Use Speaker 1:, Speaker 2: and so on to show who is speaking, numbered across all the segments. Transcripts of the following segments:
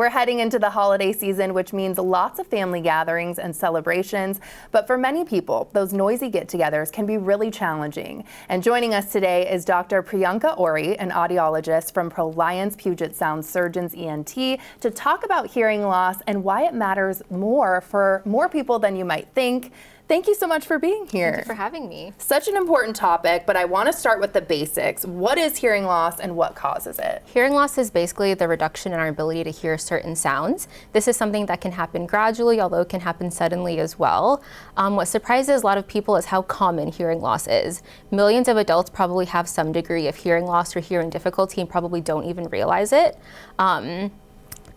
Speaker 1: We're heading into the holiday season, which means lots of family gatherings and celebrations. But for many people, those noisy get-togethers can be really challenging. And joining us today is Dr. Priyanka Ori, an audiologist from Proliance Puget Sound Surgeons ENT, to talk about hearing loss and why it matters more for more people than you might think. Thank you so much for being here.
Speaker 2: Thank you for having me.
Speaker 1: Such an important topic, but I want to start with the basics. What is hearing loss and what causes it?
Speaker 2: Hearing loss is basically the reduction in our ability to hear certain sounds. This is something that can happen gradually, although it can happen suddenly as well. What surprises a lot of people is how common hearing loss is. Millions of adults probably have some degree of hearing loss or hearing difficulty and probably don't even realize it.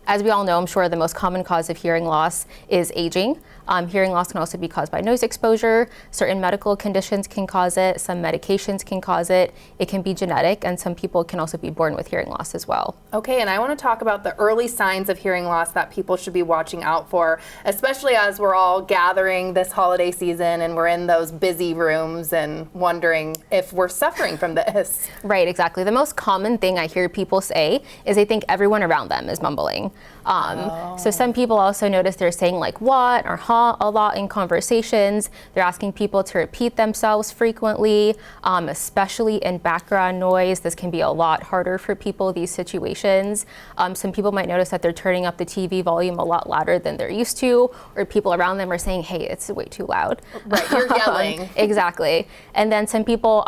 Speaker 2: As we all know, I'm sure the most common cause of hearing loss is aging. Hearing loss can also be caused by noise exposure. Certain medical conditions can cause it. Some medications can cause it. It can be genetic, and some people can also be born with hearing loss as well.
Speaker 1: Okay, and I want to talk about the early signs of hearing loss that people should be watching out for, especially as we're all gathering this holiday season and we're in those busy rooms and wondering if we're suffering from this.
Speaker 2: Right, exactly. The most common thing I hear people say is they think everyone around them is mumbling. So some people also notice they're saying like what or huh a lot in conversations. They're asking people to repeat themselves frequently, especially in background noise. This can be a lot harder for people, these situations. Some people might notice that they're turning up the TV volume a lot louder than they're used to, or people around them are saying, hey, it's way too loud.
Speaker 1: Right, you're yelling.
Speaker 2: Exactly. And then some people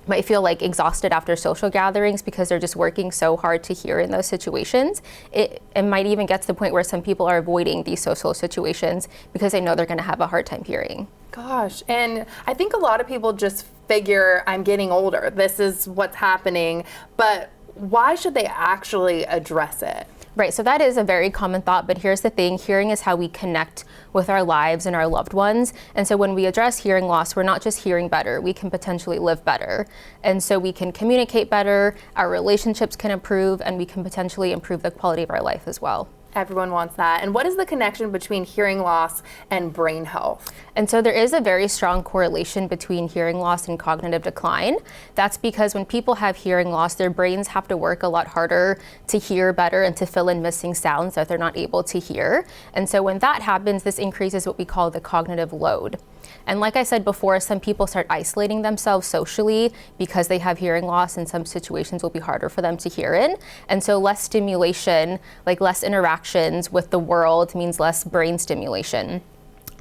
Speaker 2: might feel like exhausted after social gatherings because they're just working so hard to hear in those situations. It might even get to the point where some people are avoiding these social situations because they know they're going to have a hard time hearing.
Speaker 1: Gosh, and I think a lot of people just figure I'm getting older. This is what's happening, but why should they actually address it?
Speaker 2: Right, so that is a very common thought, but here's the thing, hearing is how we connect with our lives and our loved ones. And so when we address hearing loss, we're not just hearing better, we can potentially live better. And so we can communicate better, our relationships can improve, and we can potentially improve the quality of our life as well.
Speaker 1: Everyone wants that. And what is the connection between hearing loss and brain health?
Speaker 2: And so there is a very strong correlation between hearing loss and cognitive decline. That's because when people have hearing loss, their brains have to work a lot harder to hear better and to fill in missing sounds that they're not able to hear. And so when that happens, this increases what we call the cognitive load. And like I said before, some people start isolating themselves socially because they have hearing loss, and some situations will be harder for them to hear in. And so less stimulation, like less interactions with the world, means less brain stimulation.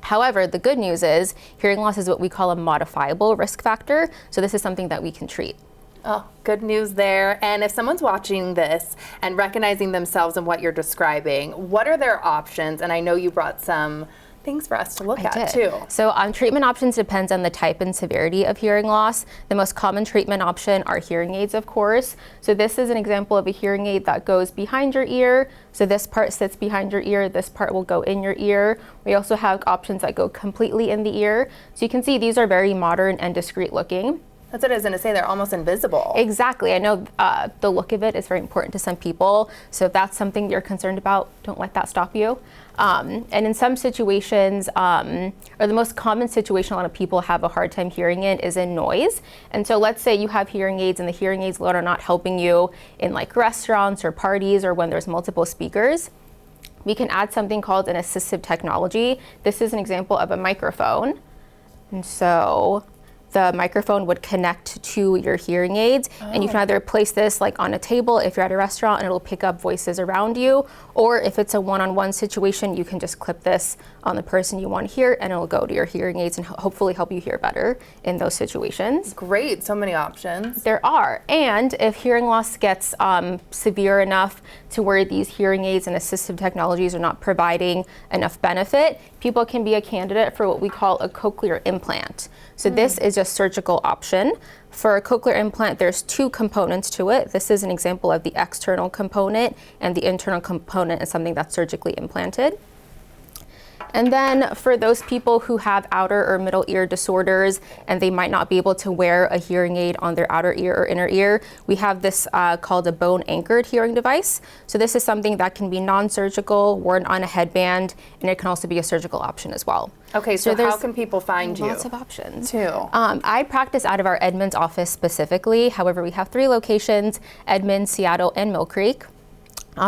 Speaker 2: However, the good news is hearing loss is what we call a modifiable risk factor. So this is something that we can treat.
Speaker 1: Oh, good news there. And if someone's watching this and recognizing themselves in what you're describing, what are their options? And I know you brought some things for us to look at too.
Speaker 2: So treatment options depends on the type and severity of hearing loss. The most common treatment option are hearing aids, of course. So this is an example of a hearing aid that goes behind your ear. So this part sits behind your ear, this part will go in your ear. We also have options that go completely in the ear. So you can see these are very modern and discreet looking.
Speaker 1: That's what I was going to say, they're almost invisible.
Speaker 2: Exactly. I know the look of it is very important to some people. So if that's something you're concerned about, don't let that stop you. And in some situations, or the most common situation a lot of people have a hard time hearing in is in noise. And so let's say you have hearing aids and the hearing aids alone are not helping you in like restaurants or parties or when there's multiple speakers. We can add something called an assistive technology. This is an example of a microphone. And so the microphone would connect to your hearing aids, and you can either place this like on a table if you're at a restaurant and it'll pick up voices around you, or if it's a one-on-one situation, you can just clip this on the person you want to hear and it'll go to your hearing aids and hopefully help you hear better in those situations.
Speaker 1: Great, so many options.
Speaker 2: There are, and if hearing loss gets severe enough to where these hearing aids and assistive technologies are not providing enough benefit, people can be a candidate for what we call a cochlear implant. So this is a surgical option. For a cochlear implant, there's two components to it. This is an example of the external component, and the internal component is something that's surgically implanted. And then for those people who have outer or middle ear disorders and they might not be able to wear a hearing aid on their outer ear or inner ear, we have this called a bone anchored hearing device. So this is something that can be non-surgical, worn on a headband, and it can also be a surgical option as well.
Speaker 1: Okay, so how can people find you?
Speaker 2: Lots of options.
Speaker 1: Too.
Speaker 2: I practice out of our Edmonds office specifically. However, we have 3 locations, Edmonds, Seattle, and Mill Creek.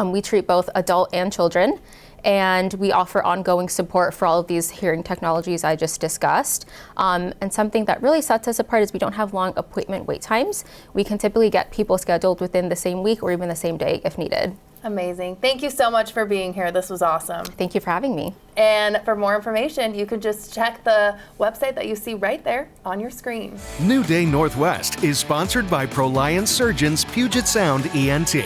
Speaker 2: We treat both adult and children, and we offer ongoing support for all of these hearing technologies I just discussed. And something that really sets us apart is we don't have long appointment wait times. We can typically get people scheduled within the same week or even the same day if needed.
Speaker 1: Amazing. Thank you so much for being here. This was awesome.
Speaker 2: Thank you for having me.
Speaker 1: And for more information, you can just check the website that you see right there on your screen.
Speaker 3: New Day Northwest is sponsored by ProLiant Surgeons Puget Sound ENT.